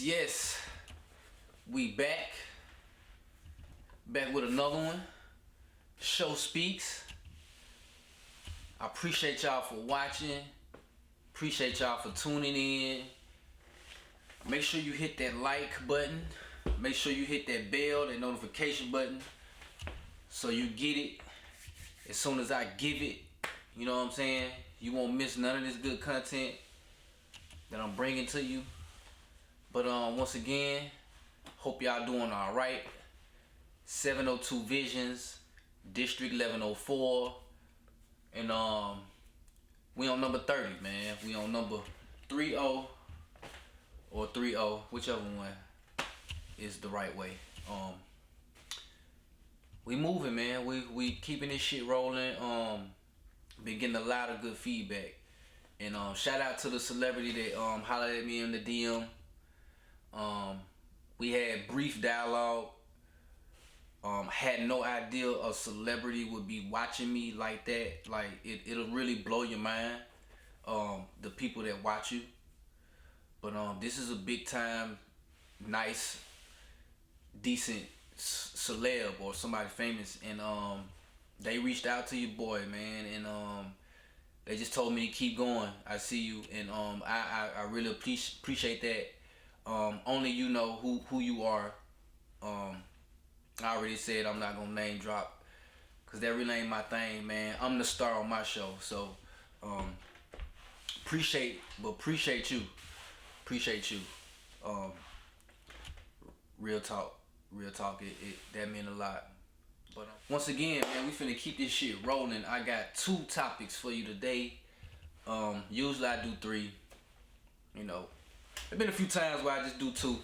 Yes, we back with another one. Show Speaks. I appreciate y'all for watching. Appreciate y'all for tuning in. Make sure you hit that like button. Make sure you hit that bell, that notification button, so you get it as soon as I give it. You know what I'm saying? You won't miss none of this good content that I'm bringing to you. But once again, hope y'all doing all right. 702 Visions, District 1104, and we on number 30, man. We on number 30 or 30, whichever one is the right way. We moving, man. We keeping this shit rolling. Been getting a lot of good feedback, and shout out to the celebrity that hollered at me in the DM. We had brief dialogue. Had no idea a celebrity would be watching me like that. Like it'll really blow your mind. The people that watch you. But this is a big time, nice, decent celeb or somebody famous, and they reached out to your boy, man, and they just told me to keep going. I see you, and I really appreciate that. Only you know who you are. I already said I'm not gonna name drop, cause that really ain't my thing, man. I'm the star on my show, so appreciate you. Real talk, it that mean a lot. But once again, man, we finna keep this shit rolling. I got 2 topics for you today. Usually I do 3. You know, there's been a few times where I just do 2.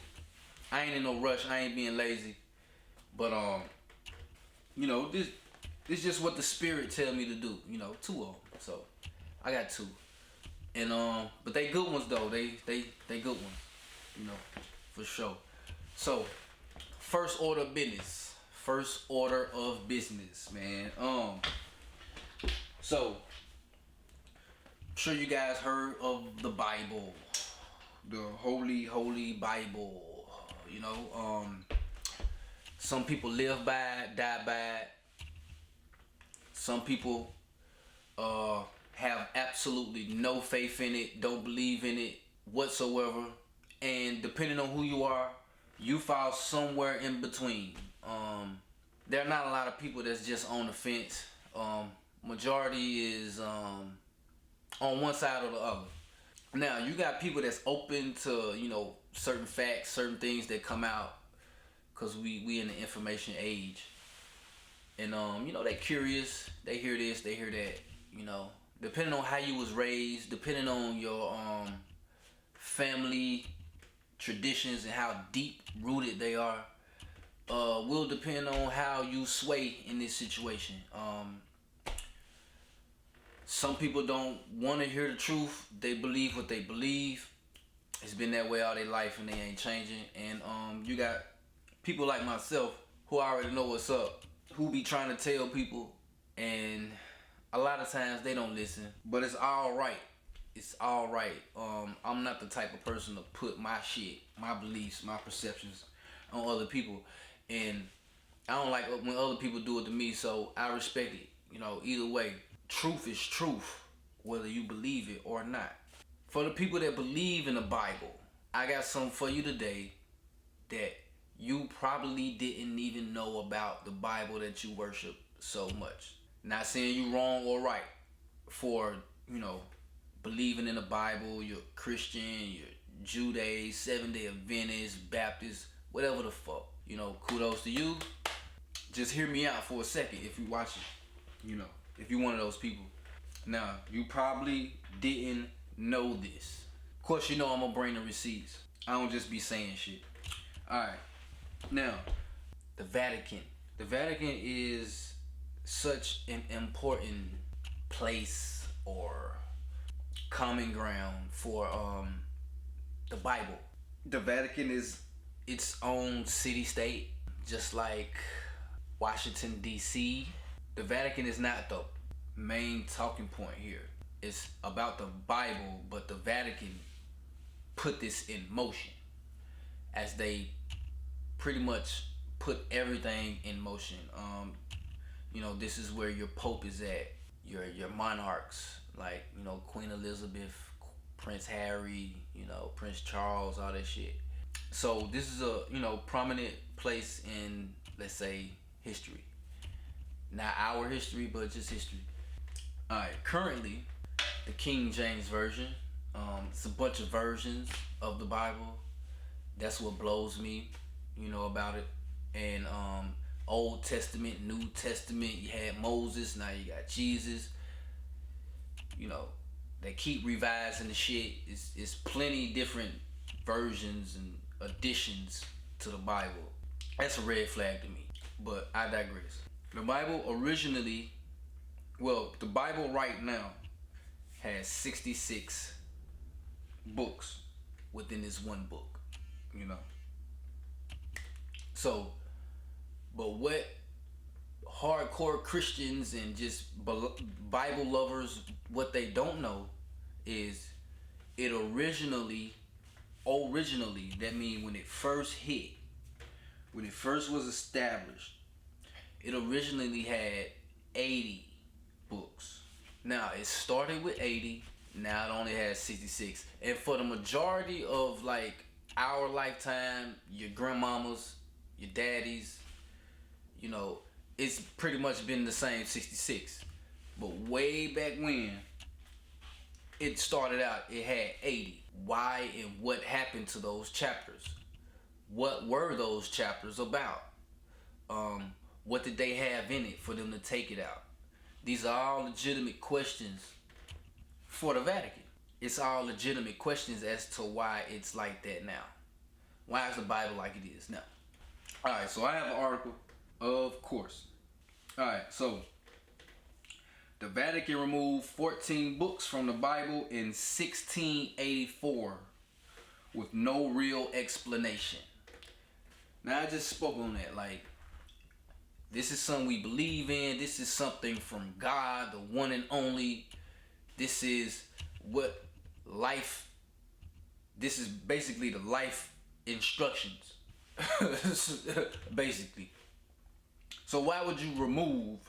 I ain't in no rush. I ain't being lazy. But you know, this just what the spirit tell me to do. You know, 2 of them. So I got 2. And but they good ones though. They good ones. You know, for sure. So first order of business, man. So I'm sure you guys heard of the Bible, the holy Bible. You know, some people live by it, die by it. Some people have absolutely no faith in it, don't believe in it whatsoever. And depending on who you are, you fall somewhere in between. There are not a lot of people that's just on the fence. Majority is on one side or the other. Now you got people that's open to, you know, certain facts, certain things that come out, cause we in the information age. And you know, they curious, they hear this, they hear that, you know. Depending on how you was raised, depending on your family traditions and how deep rooted they are, will depend on how you sway in this situation. Some people don't want to hear the truth. They believe what they believe. It's been that way all their life and they ain't changing. And you got people like myself who already know what's up, who be trying to tell people, and a lot of times they don't listen. But it's all right. It's all right. I'm not the type of person to put my shit, my beliefs, my perceptions on other people, and I don't like when other people do it to me. So I respect it. You know, either way, truth is truth, whether you believe it or not. For the people that believe in the Bible, I got something for you today that you probably didn't even know about the Bible that you worship so much. Not saying you wrong or right for, you know, believing in the Bible. You're Christian, you're Judaist, 7-day Adventist, Baptist, whatever the fuck. You know, kudos to you. Just hear me out for a second if you're watching. You know, if you're one of those people. Now, you probably didn't know this. Of course, you know I'm gonna bring the receipts. I don't just be saying shit. Alright. Now, the Vatican. The Vatican is such an important place or common ground for the Bible. The Vatican is its own city-state, just like Washington, D.C. The Vatican is not the main talking point here. It's about the Bible, but the Vatican put this in motion. as they pretty much put everything in motion. This is where your Pope is at, your monarchs, like, Queen Elizabeth, Prince Harry, Prince Charles, all that shit. So this is a, prominent place in, let's say, history. Not our history, but just history. Alright, currently, the King James Version. It's a bunch of versions of the Bible. That's what blows me, about it. And Old Testament, New Testament, you had Moses, now you got Jesus. They keep revising the shit. It's plenty different versions and additions to the Bible. That's a red flag to me, but I digress. The Bible originally, the Bible right now has 66 books within this one book, So, but what hardcore Christians and just Bible lovers, what they don't know is it originally, that means when it first hit, when it first was established, it originally had 80 books. Now, it started with 80, now it only has 66. And for the majority of, like, our lifetime, your grandmamas, your daddies, it's pretty much been the same 66. But way back when it started out, it had 80. Why and what happened to those chapters? What were those chapters about? What did they have in it for them to take it out? These are all legitimate questions for the Vatican. It's all legitimate questions as to why it's like that now. Why is the Bible like it is now? Alright, so I have an article, of course. Alright, so the Vatican removed 14 books from the Bible in 1684 with no real explanation. Now, I just spoke on that, like, this is something we believe in. This is something from God, the one and only. This is what life, this is basically the life instructions. Basically. So why would you remove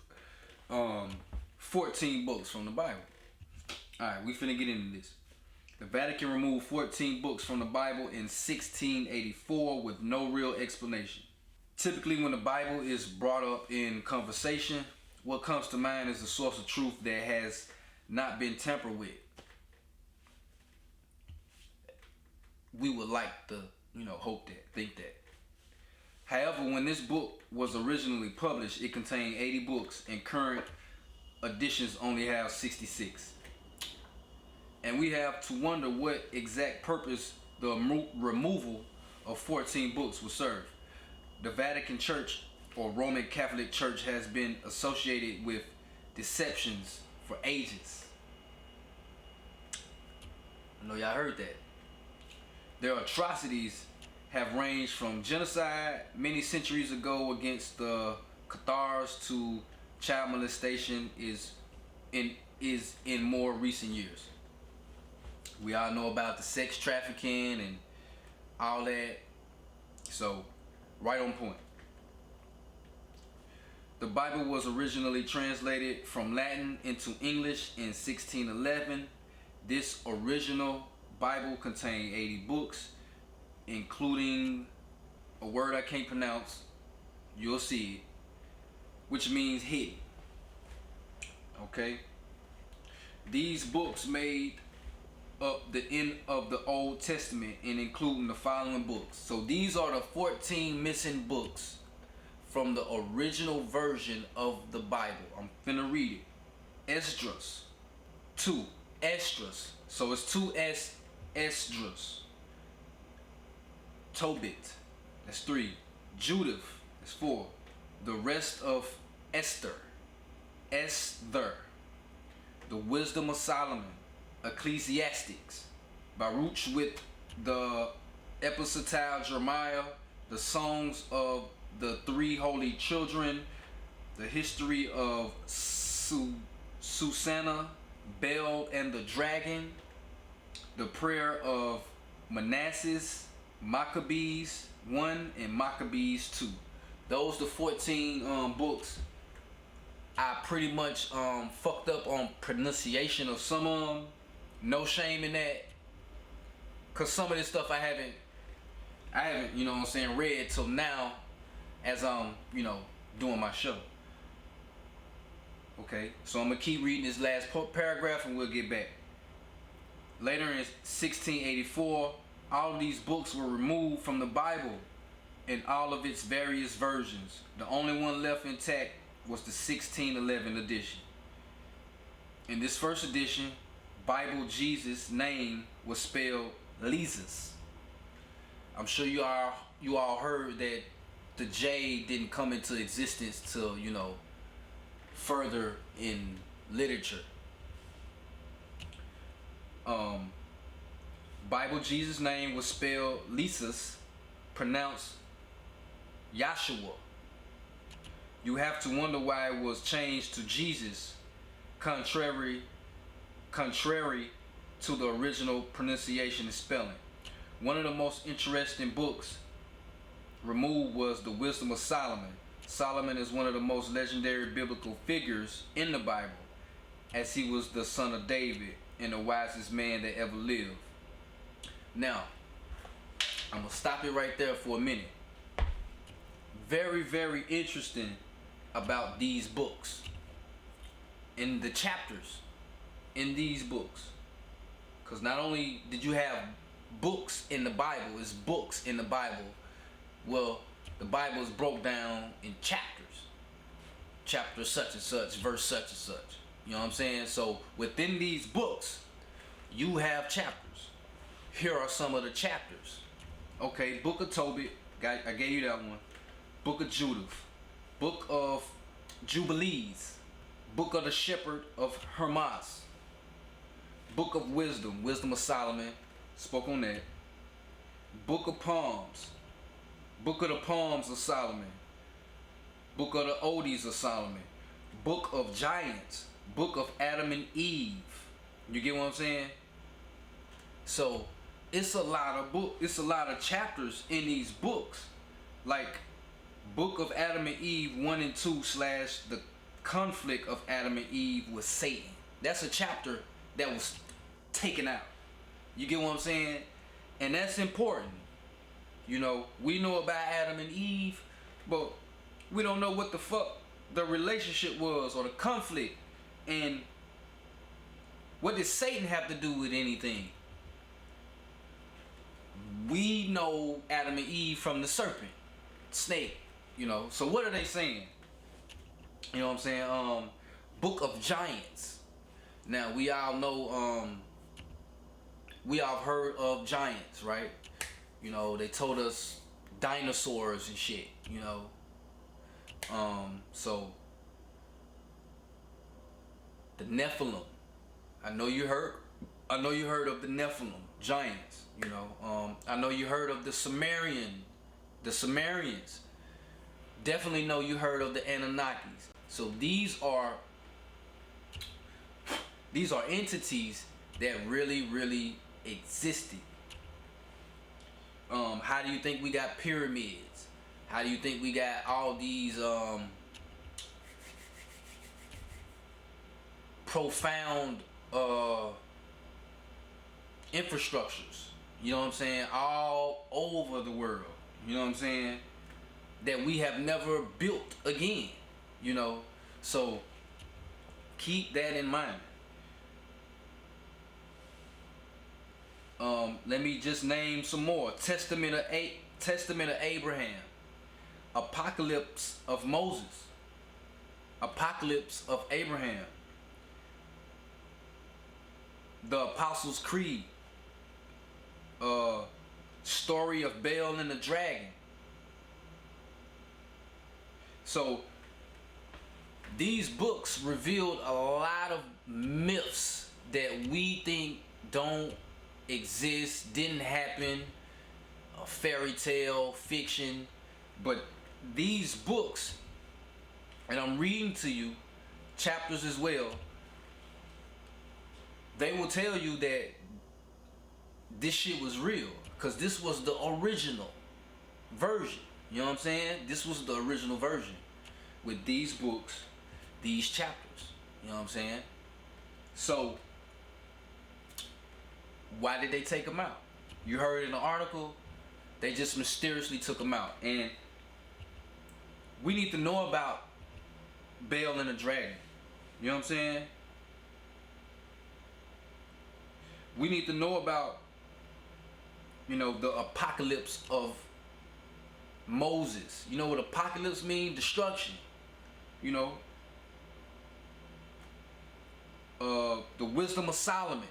14 books from the Bible? Alright, we finna get into this. The Vatican removed 14 books from the Bible in 1684 with no real explanation. Typically, when the Bible is brought up in conversation, what comes to mind is the source of truth that has not been tampered with. We would like to, hope that, think that. However, when this book was originally published, it contained 80 books, and current editions only have 66. And we have to wonder what exact purpose the removal of 14 books will serve. The Vatican Church, or Roman Catholic Church, has been associated with deceptions for ages. I know y'all heard that. Their atrocities have ranged from genocide many centuries ago against the Cathars to child molestation is in more recent years. We all know about the sex trafficking and all that. So, right on point. The Bible was originally translated from Latin into English in 1611. This original Bible contained 80 books, including a word I can't pronounce. You'll see it, which means hidden. Okay? These books made up the end of the Old Testament and including the following books. So these are the 14 missing books from the original version of the Bible. I'm finna read it. Esdras. 2. Esdras. So it's 2 S. Esdras. Tobit. That's 3. Judith. That's 4. The rest of Esther. Esther. The Wisdom of Solomon. Ecclesiastics. Baruch with the Epistotale Jeremiah. The Songs of the 3 Holy Children. The History of Susanna, Bel and the Dragon. The Prayer of Manasseh. Maccabees 1 and Maccabees 2. Those the 14 books. I pretty much fucked up on pronunciation of some of them. No shame in that. Cause some of this stuff I haven't, you know what I'm saying, read till now as I'm, you know, doing my show. Okay, so I'm gonna keep reading this last paragraph and we'll get back. Later in 1684, all of these books were removed from the Bible in all of its various versions. The only one left intact was the 1611 edition. In this first edition, Bible Jesus' name was spelled Lisus. I'm sure you all heard that the J didn't come into existence till, you know, further in literature. Bible Jesus' name was spelled Lisus, pronounced Yahshua. You have to wonder why it was changed to Jesus, contrary to the original pronunciation and spelling. One of the most interesting books removed was the Wisdom of Solomon. Solomon is one of the most legendary biblical figures in the Bible, as he was the son of David and the wisest man that ever lived. Now, I'm going to stop it right there for a minute. Very, very interesting about these books. In the chapters in these books. Because not only did you have books in the Bible, it's books in the Bible. Well, the Bible is broke down in chapters. Chapter such and such, verse such and such. You know what I'm saying? So within these books, you have chapters. Here are some of the chapters. Okay, Book of Tobit, I gave you that one. Book of Judith, Book of Jubilees, Book of the Shepherd of Hermas, Book of Wisdom, Wisdom of Solomon, spoke on that. Book of Poems, Book of the Poems of Solomon, Book of the Odies of Solomon, Book of Giants, Book of Adam and Eve. You get what I'm saying? So it's a lot of chapters in these books, like Book of Adam and Eve 1 and 2 / the conflict of Adam and Eve with Satan. That's a chapter that was taken out. You get what I'm saying? And that's important. You know, we know about Adam and Eve, but we don't know what the fuck the relationship was or the conflict. And what did Satan have to do with anything? We know Adam and Eve from the serpent, snake, you know. So what are they saying? You know what I'm saying? Book of Giants. Now we all know, we all heard of giants, right? You know, they told us dinosaurs and shit, you know. So the Nephilim. I know you heard of the Nephilim, giants, you know. I know you heard of the Sumerians. Definitely know you heard of the Anunnakis. So these are entities that really existed. How do you think we got pyramids? How do you think we got all these profound infrastructures? You know what I'm saying? All over the world. You know what I'm saying? That we have never built again. You know? So keep that in mind. Let me just name some more. Testament of Abraham, Apocalypse of Moses, Apocalypse of Abraham, the Apostles' Creed, Story of Baal and the Dragon. So these books revealed a lot of myths that we think don't exist, didn't happen, a fairy tale, fiction. But these books, and I'm reading to you chapters as well, they will tell you that this shit was real, because this was the original version. You know what I'm saying? This was the original version with these books, these chapters. You know what I'm saying? So why did they take them out? You heard in the article, they just mysteriously took them out. And we need to know about Bel and the Dragon. You know what I'm saying? We need to know about, you know, the apocalypse of Moses. You know what apocalypse means? Destruction. You know, the wisdom of Solomon.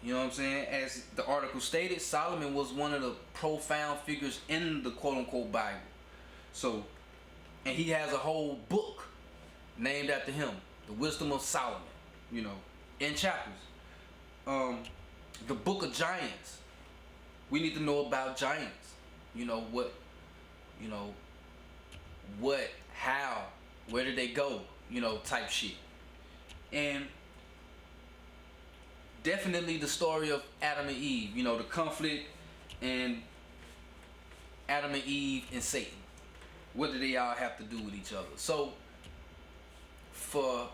You know what I'm saying? As the article stated, Solomon was one of the profound figures in the quote-unquote Bible. So, and he has a whole book named after him, the wisdom of Solomon, you know, in chapters. The book of giants. We need to know about giants. You know, what, how, where did they go, you know, type shit. And definitely the story of Adam and Eve, you know, the conflict and Adam and Eve and Satan. What do they all have to do with each other? So, for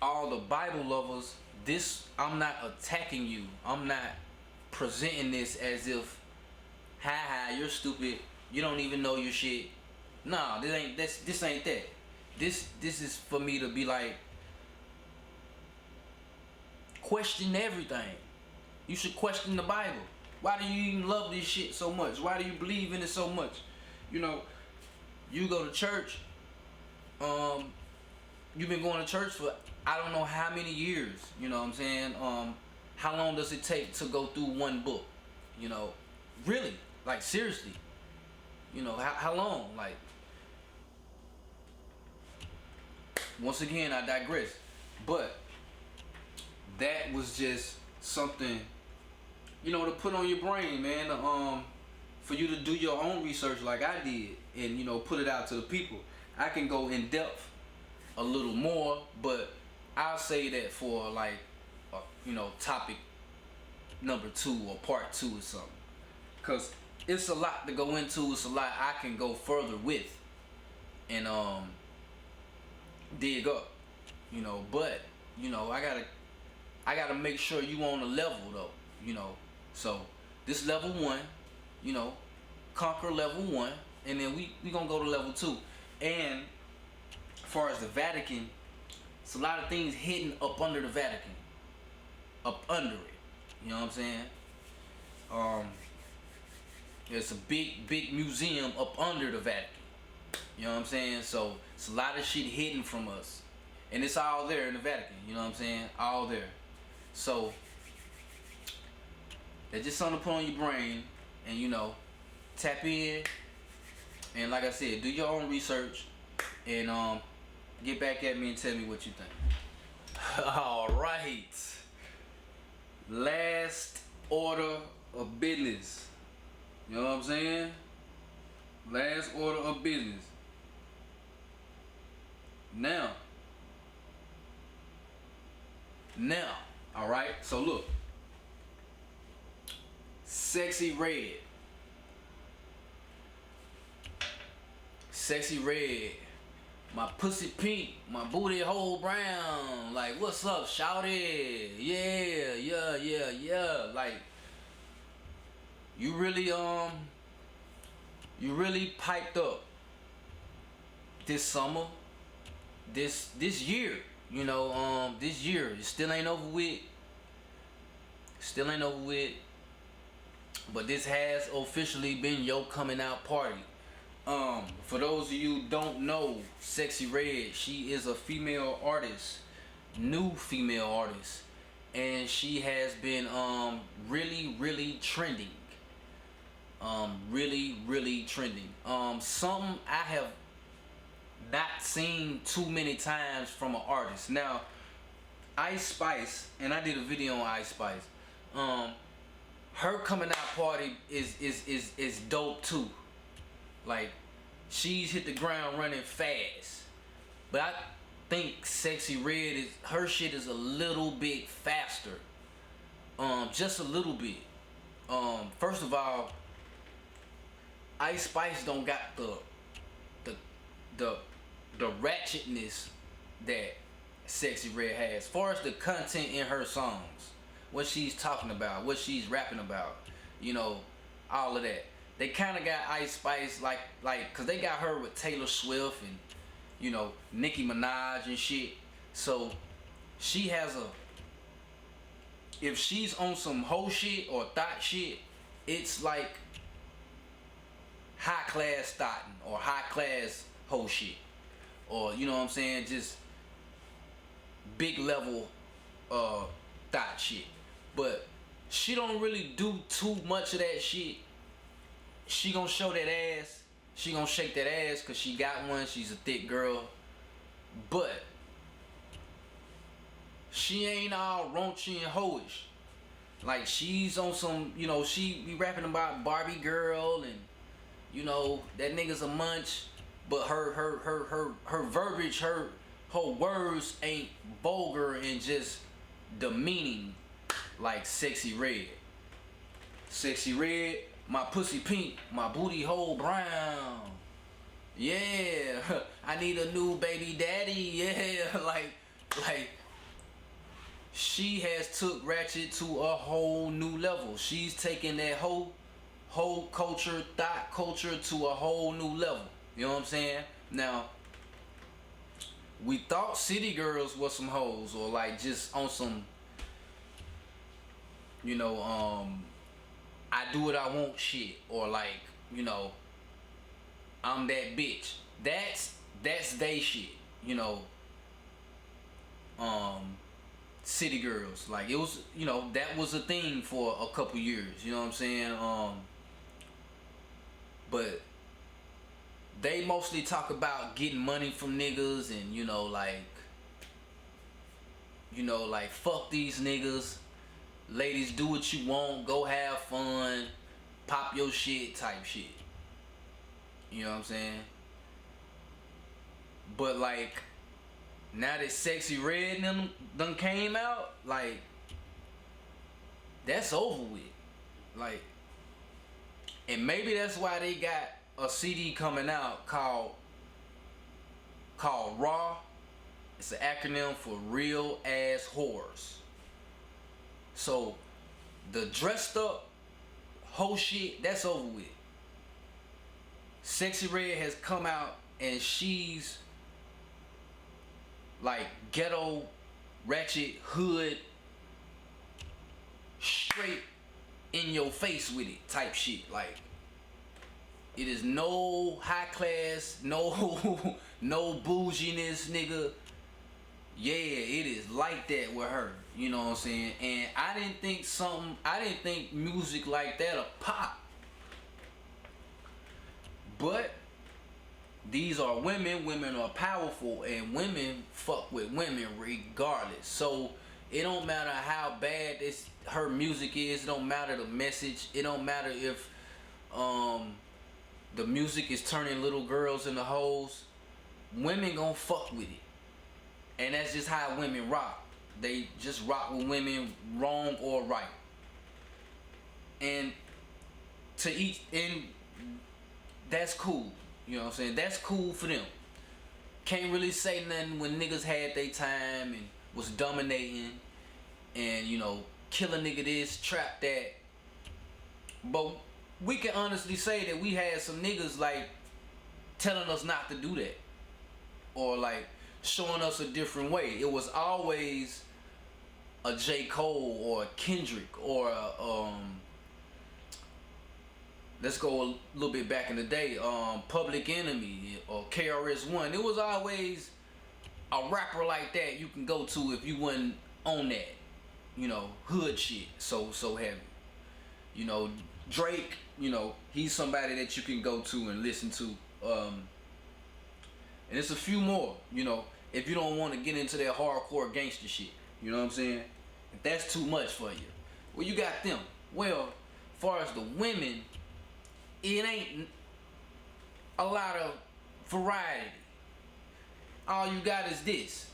all the Bible lovers, this, I'm not attacking you. I'm not presenting this as if, ha, you're stupid. You don't even know your shit. Nah, this ain't that. This is for me to be like, question everything. You should question the Bible. Why do you even love this shit so much? Why do you believe in it so much? You know, you go to church. You've been going to church for I don't know how many years. You know what I'm saying? How long does it take to go through one book? You know, really, like seriously. You know, how long? Like, once again, I digress. But that was just something, you know, to put on your brain, man. For you to do your own research like I did, and you know, put it out to the people. I can go in depth a little more, but I'll say that for like, you know, topic number 2 or part 2 or something. Cause it's a lot to go into. It's a lot I can go further with, and dig up, you know. But you know, I gotta make sure you on the level though, you know. So this level 1, you know, conquer level 1, and then we gonna go to level 2. And as far as the Vatican, it's a lot of things hidden up under the Vatican, up under it. You know what I'm saying? It's a big museum up under the Vatican. You know what I'm saying? So it's a lot of shit hidden from us, and it's all there in the Vatican. You know what I'm saying? All there. So that's just something to put on your brain, and you know, tap in, and like I said, do your own research, and get back at me and tell me what you think. All right, last order of business. You know what I'm saying? Last order of business. Now, all right. So look, Sexy Red. Sexy Red. My pussy pink, my booty hole brown. Like, what's up, shawty? Yeah. Like, you really piped up this summer, this year. You know, this year it still ain't over with. But this has officially been your coming out party. For those of you who don't know Sexy Red, she is a female artist, new female artist, and she has been really trending. Really trending. Something I have not seen too many times from an artist. Now, Ice Spice, and I did a video on Ice Spice. Her coming out party is dope too. Like, she's hit the ground running fast. But I think Sexy Red her shit is a little bit faster. Just a little bit. First of all, Ice Spice don't got the the the ratchetness that Sexy Red has. As far as the content in her songs, what she's talking about, what she's rapping about, you know, all of that. They kind of got Ice Spice like, cause they got her with Taylor Swift and, you know, Nicki Minaj and shit. So she has a, if she's on some whole shit or thought shit, it's like high class thoughtin' or high class whole shit, or you know what I'm saying, just big level thought shit. But she don't really do too much of that shit. She gonna show that ass. She gonna shake that ass cause she got one. She's a thick girl. But she ain't all raunchy and hoish. Like she's on some, you know, she be rapping about Barbie girl and, you know, that nigga's a munch. But her verbiage, her words ain't vulgar and just demeaning like Sexy Red. Sexy Red, my pussy pink, my booty hole brown. Yeah, I need a new baby daddy. Yeah, like she has took ratchet to a whole new level. She's taking that whole culture, thought culture to a whole new level. You know what I'm saying? Now, we thought city girls was some hoes or like just on some, you know, I do what I want shit, or like, you know, I'm that bitch. That's they shit, you know. City girls, like it was, you know, that was a thing for a couple years, you know what I'm saying? But they mostly talk about getting money from niggas and, you know, like fuck these niggas. Ladies, do what you want, go have fun, pop your shit type shit. You know what I'm saying? But like, now that Sexy Red and them done came out, like, that's over with. Like, and maybe that's why they got a CD coming out called RAW. It's an acronym for Real Ass Whores. So the dressed up whole shit, that's over with. Sexy Red has come out and she's like ghetto, ratchet, hood, straight in your face with it type shit. Like, it is no high class, no bouginess, nigga. Yeah, it is like that with her. You know what I'm saying? And I didn't think music like that'll pop. But these are women. Women are powerful, and women fuck with women regardless. So it don't matter how bad her music is. It don't matter the message. It don't matter if the music is turning little girls into hoes. Women gonna fuck with it, and that's just how women rock. They just rock with women, wrong or right. And that's cool. You know what I'm saying? That's cool for them. Can't really say nothing when niggas had their time and was dominating and, you know, kill a nigga this, trap that. But we can honestly say that we had some niggas like telling us not to do that, or like showing us a different way. It was always a J. Cole or a Kendrick or a, let's go a little bit back in the day, Public Enemy or KRS-One. It was always a rapper like that you can go to if you wasn't on that, you know, hood shit so heavy. You know, Drake, you know, he's somebody that you can go to and listen to. And it's a few more, you know, if you don't want to get into that hardcore gangster shit. You know what I'm saying? If that's too much for you, well, you got them. Well, as far as the women, it ain't a lot of variety. All you got is this.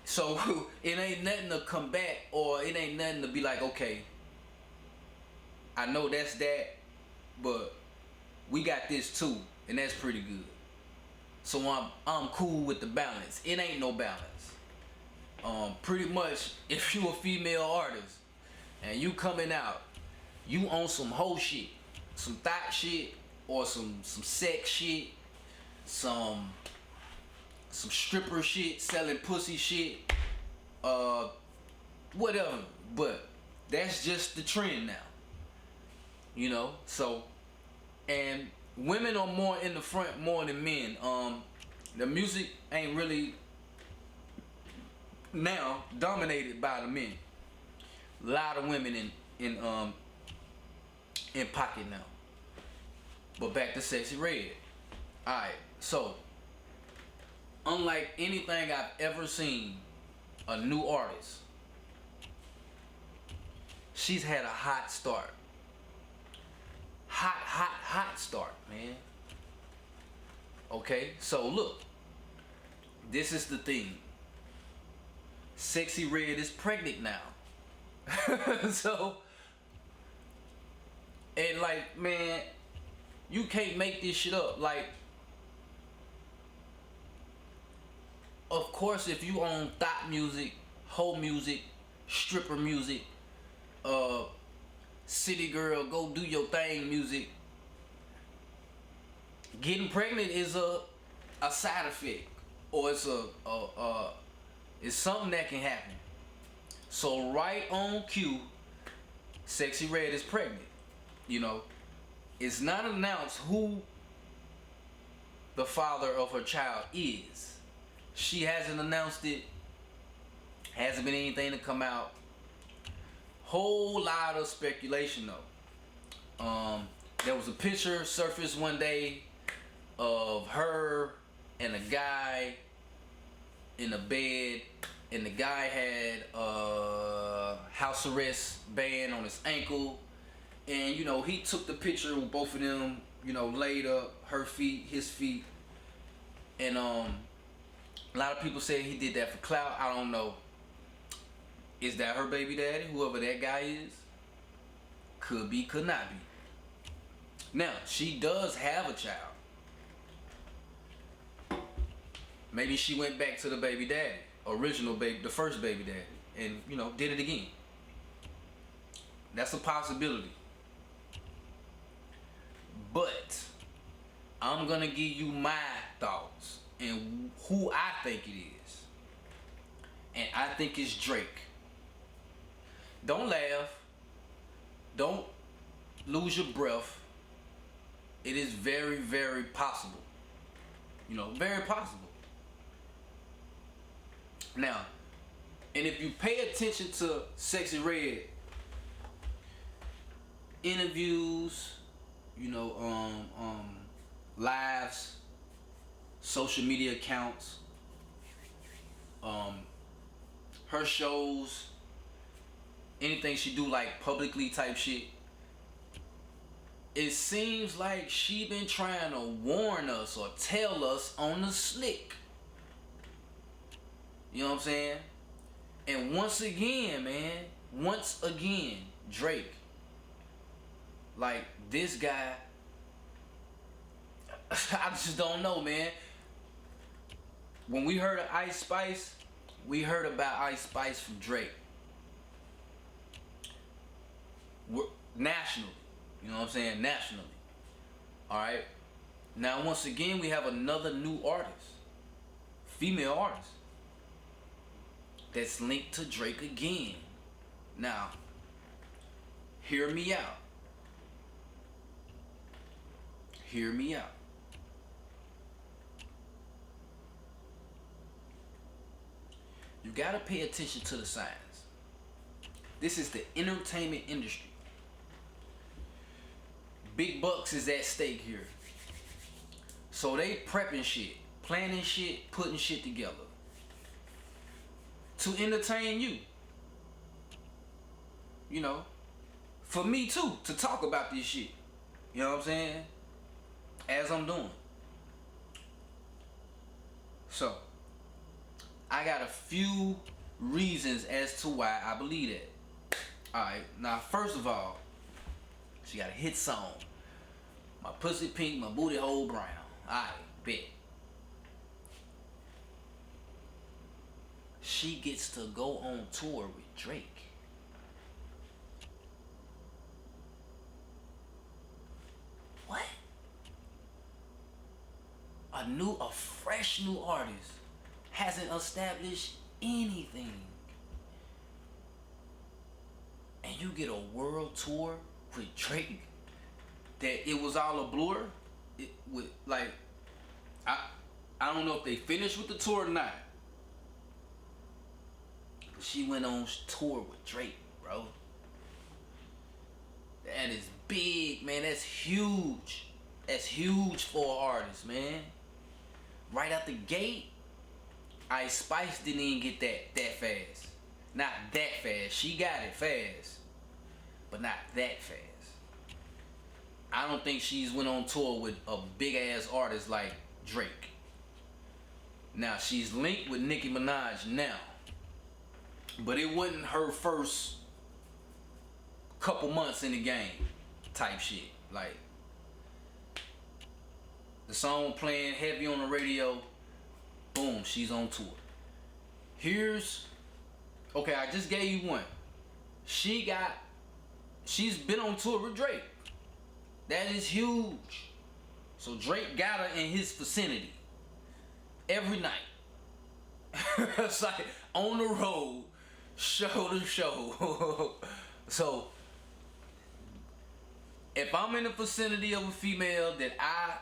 So it ain't nothing to come back, or it ain't nothing to be like, okay, I know that's that, but we got this too, and that's pretty good. So I'm cool with the balance. It ain't no balance. Pretty much, if you a female artist and you coming out, you on some hoe shit, some thought shit, or some sex shit, some stripper shit, selling pussy shit, whatever. But that's just the trend now, you know. So, and women are more in the front more than men. The music ain't really now dominated by the men. A lot of women in pocket now. But back to Sexy Red. Alright, so unlike anything I've ever seen, a new artist, she's had a hot start. Hot start, man. Okay, so look, this is the thing. Sexy Red is pregnant now. So, and like, man, you can't make this shit up. Like, of course, if you own thought music, hoe music, stripper music, city girl, go do your thing music, getting pregnant is a side effect, or it's it's something that can happen. So right on cue, Sexy Red is pregnant. You know, it's not announced who the father of her child is. She hasn't announced it. Hasn't been anything to come out. Whole lot of speculation though. There was a picture surfaced one day of her and a guy in a bed, and the guy had a house arrest band on his ankle, and you know, he took the picture with both of them, you know, laid up, her feet, his feet, and a lot of people say he did that for clout. I don't know. Is that her baby daddy, whoever that guy is? Could be, could not be. Now, she does have a child. Maybe she went back to the baby daddy, original baby, the first baby daddy, and, you know, did it again. That's a possibility. But I'm gonna give you my thoughts and who I think it is. And I think it's Drake. Don't laugh. Don't lose your breath. It is very, very possible. You know, very possible. Now, and if you pay attention to Sexy Red interviews, you know, lives, social media accounts, her shows, anything she do like publicly type shit, it seems like she been trying to warn us or tell us on the slick. You know what I'm saying? And once again, man, Drake, like, this guy, I just don't know, man. When we heard of Ice Spice, we heard about Ice Spice from Drake. Nationally. You know what I'm saying? Nationally. Alright? Now, once again, we have another new artist. Female artist. That's linked to Drake again. Now, hear me out. Hear me out. You gotta pay attention to the signs. This is the entertainment industry. Big bucks is at stake here. So they prepping shit, planning shit, putting shit together to entertain you. You know, for me too, to talk about this shit. You know what I'm saying? As I'm doing. So, I got a few reasons as to why I believe that. Alright, now first of all, she got a hit song. My pussy pink, my booty hole brown. Alright, bet. She gets to go on tour with Drake. What? A fresh new artist hasn't established anything. And you get a world tour with Drake that it was all a blur. It with like I don't know if they finished with the tour or not. But she went on tour with Drake, bro. That is big, man. That's huge. That's huge for an artist, man. Right out the gate, Ice Spice didn't even get that fast. Not that fast. She got it fast, but not that fast. I don't think she's went on tour with a big ass artist like Drake. Now she's linked with Nicki Minaj now, but it wasn't her first couple months in the game type shit. Like the song playing heavy on the radio, boom, she's on tour. Okay, I just gave you one. She's been on tour with Drake. That is huge. So Drake got her in his vicinity every night. It's like on the road, show to show. So if I'm in the vicinity of a female that I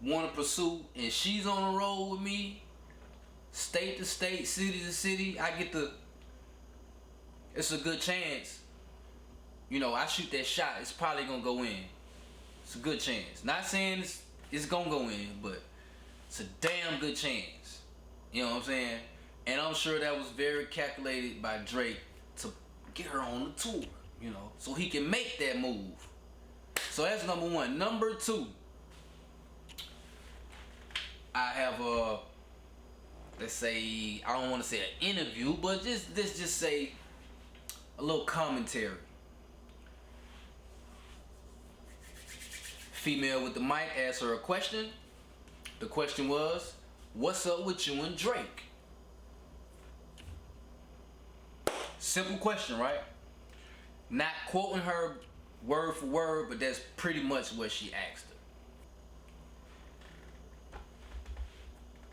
want to pursue and she's on the road with me, state to state, city to city, it's a good chance. You know, I shoot that shot, it's probably gonna go in. It's a good chance. Not saying it's gonna go in, but it's a damn good chance. You know what I'm saying? And I'm sure that was very calculated by Drake to get her on the tour, you know, so he can make that move. So that's number one. Number two, I have let's say, I don't want to say an interview, but let's just say a little commentary. Female with the mic asked her a question. The question was, what's up with you and Drake? Simple question, right? Not quoting her word for word, but that's pretty much what she asked her.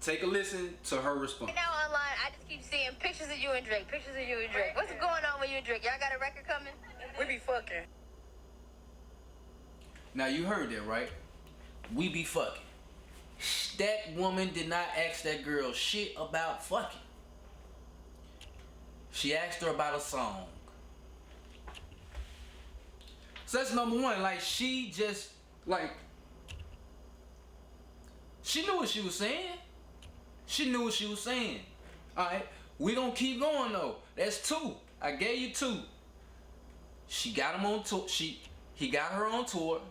Take a listen to her response. Right now online, I just keep seeing pictures of you and Drake. Pictures of you and Drake. What's going on with you and Drake? Y'all got a record coming? We be fucking. Now you heard that, right? We be fucking. That woman did not ask that girl shit about fucking. She asked her about a song. So that's number one. Like, she just, like, she knew what she was saying. She knew what she was saying. Alright, we gonna keep going though. That's two. I gave you two. She got him on tour. He got her on tour.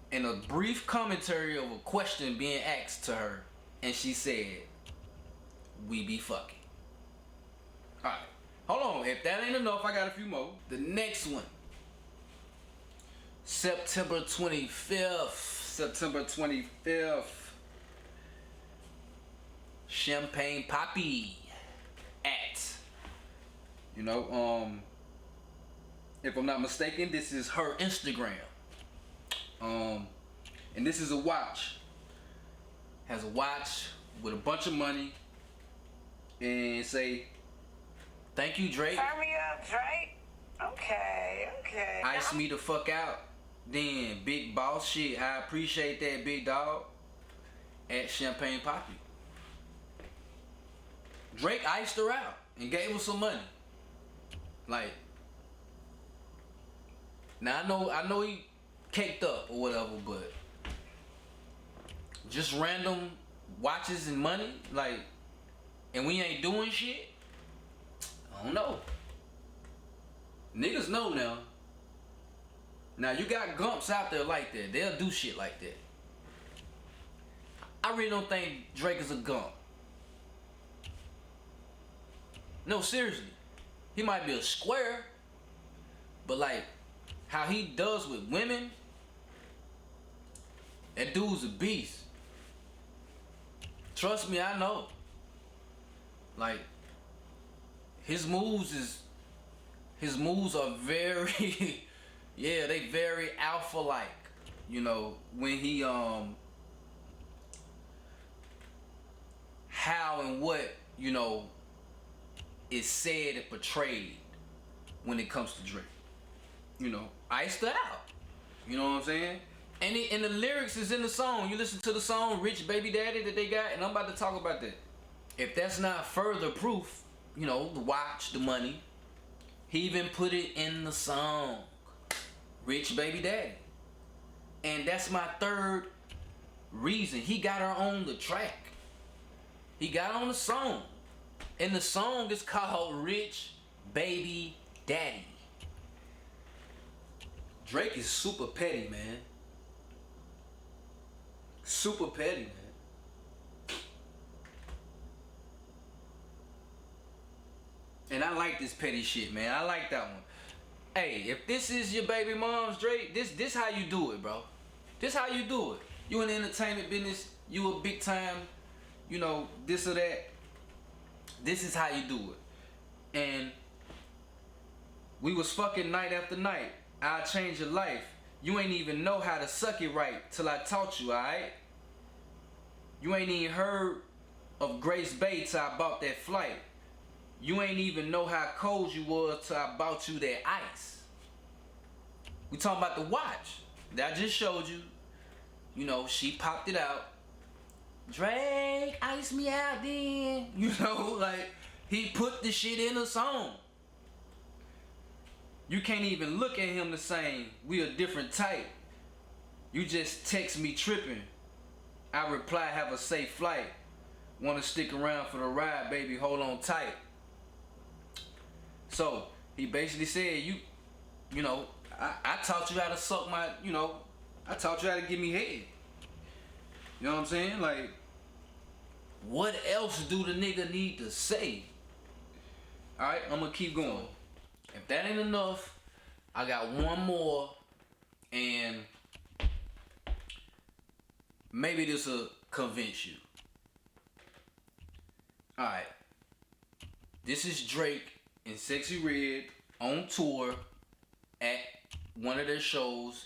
And a brief commentary of a question being asked to her. And she said, we be fucking. Alright, hold on. If that ain't enough, I got a few more. The next one. September 25th. Champagne Poppy at, you know, if I'm not mistaken, this is her Instagram. And this is a watch. Has a watch with a bunch of money and say, thank you, Drake. Turn me up, Drake. Okay. Ice me the fuck out. Then big boss shit. I appreciate that, big dog. At Champagne Poppy. Drake iced her out and gave her some money. Like, now I know he caked up or whatever, but just random watches and money, like, and we ain't doing shit. I don't know. Niggas know now. Now you got gumps out there like that. They'll do shit like that. I really don't think Drake is a gump. No, seriously. He might be a square, but like how he does with women, that dude's a beast. Trust me, I know. Like his moves are very yeah, they very alpha like. You know, when he how and what, you know, is said and portrayed when it comes to Drake. You know, iced it out. You know what I'm saying? And the lyrics is in the song. You listen to the song Rich Baby Daddy that they got, and I'm about to talk about that. If that's not further proof, you know, the watch, the money, he even put it in the song Rich Baby Daddy. And that's my third reason. He got her on the track. He got on the song. And the song is called Rich Baby Daddy. Drake is super petty, man. Super petty, man. And I like this petty shit, man. I like that one. Hey, if this is your baby mom's Drake, this how you do it, bro. This how you do it. You in the entertainment business, you a big time, you know, this or that. This is how you do it. And we was fucking night after night. I'll change your life. You ain't even know how to suck it right till I taught you, alright? You ain't even heard of Grace Bay till I bought that flight. You ain't even know how cold you was till I bought you that ice. We talking about the watch that I just showed you. You know, she popped it out. Drake, ice me out then. You know, like, he put the shit in a song. You can't even look at him the same. We a different type. You just text me tripping. I reply, have a safe flight. Wanna stick around for the ride, baby, hold on tight. So, he basically said, you know, I taught you how to suck my, you know, I taught you how to give me head. You know what I'm saying? Like, what else do the nigga need to say? Alright, I'm gonna keep going. If that ain't enough, I got one more, and maybe this will convince you. Alright. This is Drake and Sexy Red on tour at one of their shows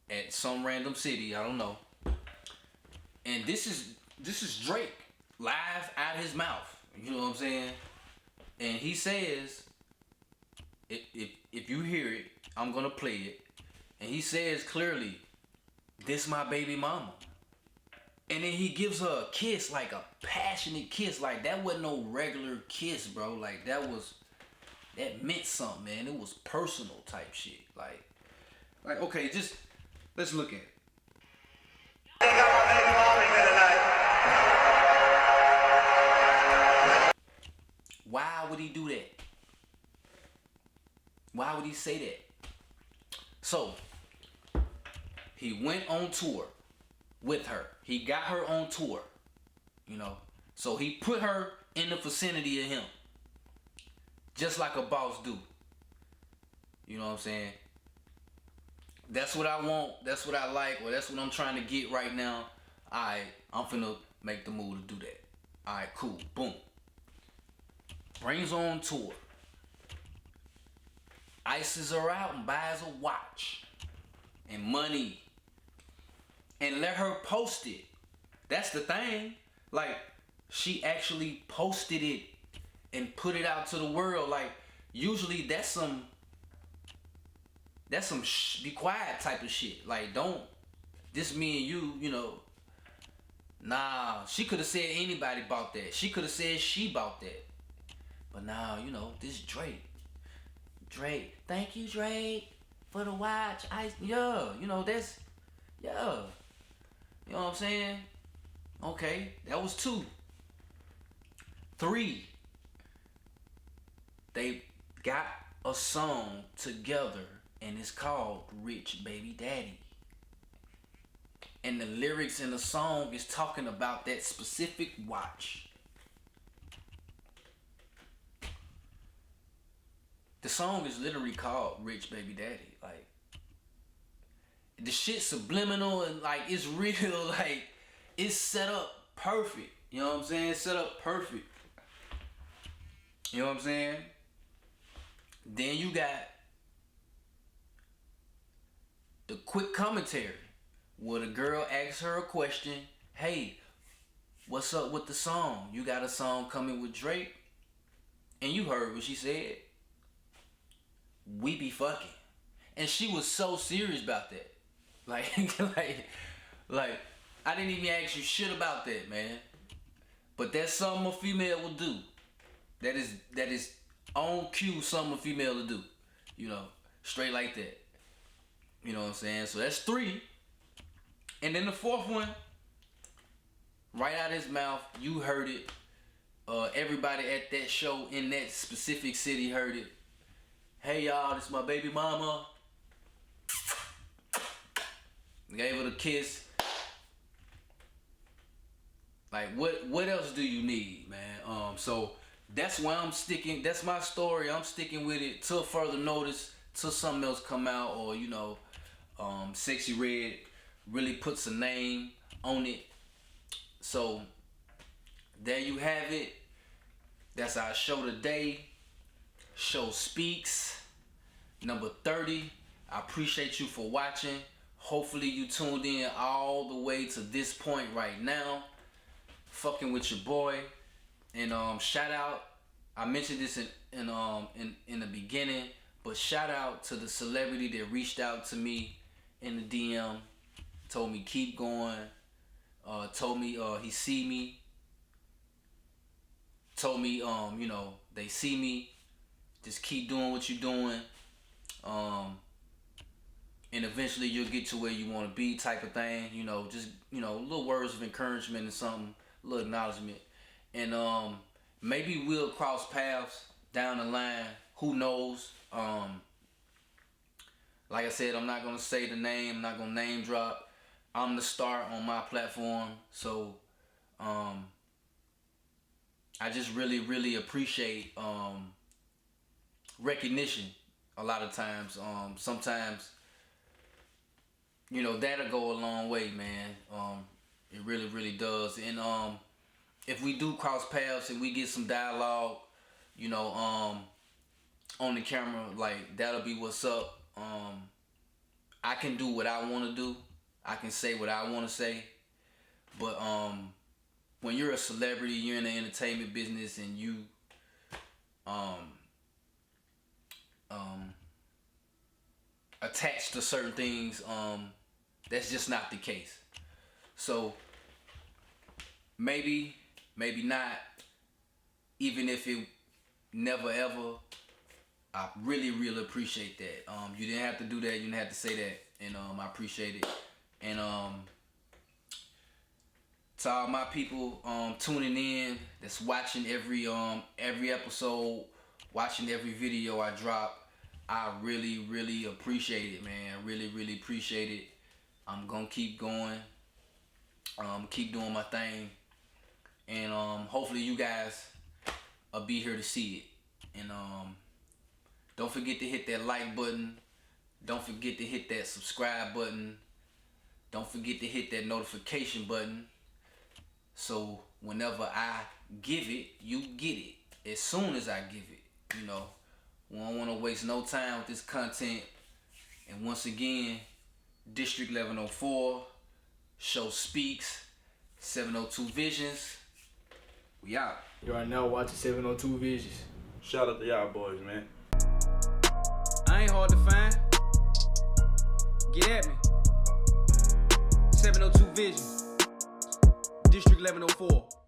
at some random city, I don't know. And this is Drake live out his mouth. You know what I'm saying? And he says, if you hear it, I'm gonna play it. And he says clearly, this my baby mama. And then he gives her a kiss, like a passionate kiss. Like that wasn't no regular kiss, bro. Like that meant something, man. It was personal type shit. Like okay, just let's look at it. Why would he do that? Why would he say that? So, he went on tour with her. He got her on tour, you know. So he put her in the vicinity of him. Just like a boss do. You know what I'm saying? That's what I want. That's what I like. Or that's what I'm trying to get right now. Alright, I'm finna make the move to do that. Alright, cool. Boom. Brings her on tour. Ices her out and buys a watch. And money. And let her post it. That's the thing. Like, she actually posted it and put it out to the world. Like, usually that's some be quiet type of shit. Like, don't, this me and you know. Nah, she could have said anybody bought that. She could have said she bought that. But now, you know, this Drake. Drake, thank you, Drake, for the watch. Yeah, you know, that's, yeah. You know what I'm saying? Okay, that was 2. 3, they got a song together and it's called Rich Baby Daddy. And the lyrics in the song is talking about that specific watch. The song is literally called Rich Baby Daddy. Like, the shit subliminal and like it's real, like it's set up perfect. You know what I'm saying? Set up perfect. You know what I'm saying? Then you got the quick commentary where the girl asks her a question. Hey, what's up with the song? You got a song coming with Drake? And you heard what she said. We be fucking. And she was so serious about that. Like, like, I didn't even ask you shit about that, man. But that's something a female will do. That is on cue something a female to do. You know, straight like that. You know what I'm saying? So that's 3. And then the 4th one, right out his mouth, you heard it. Everybody at that show in that specific city heard it. Hey y'all, this is my baby mama. Gave her the kiss. Like, what else do you need, man? So that's why I'm sticking. That's my story. I'm sticking with it till further notice, till something else come out, or you know, Sexy Red really puts a name on it. So there you have it. That's our show today. Show speaks. Number 30. I appreciate you for watching. Hopefully you tuned in all the way to this point right now. Fucking with your boy. And shout out. I mentioned this in the beginning, but shout out to the celebrity that reached out to me in the DM. Told me keep going. Told me he see me. Told me you know, they see me. Just keep doing what you're doing. And eventually you'll get to where you want to be, type of thing. You know, just, you know, little words of encouragement and something, a little acknowledgement. And maybe we'll cross paths down the line. Who knows? Like I said, I'm not gonna say the name, I'm not gonna name drop. I'm the star on my platform, so I just really appreciate recognition a lot of times. Sometimes, you know, that'll go a long way, man. It really does. And if we do cross paths and we get some dialogue, you know, on the camera, like, that'll be what's up. I can do what I want to do. I can say what I want to say. But when you're a celebrity, you're in the entertainment business, and you attached to certain things, that's just not the case. So maybe not, even if it never ever, I really appreciate that. You didn't have to do that, you didn't have to say that, and I appreciate it. And to all my people tuning in, that's watching every episode, watching every video I drop, I really appreciate it, man. Really appreciate it. I'm gonna keep going, keep doing my thing, and hopefully you guys will be here to see it. And don't forget to hit that like button. Don't forget to hit that subscribe button. Don't forget to hit that notification button. So whenever I give it, you get it. As soon as I give it, you know. We don't want to waste no time with this content. And once again, District 1104, Show Speaks, 702 Visions. We out. You are now watching 702 Visions. Shout out to y'all boys, man. I ain't hard to find. Get at me. 702 Visions, District 1104.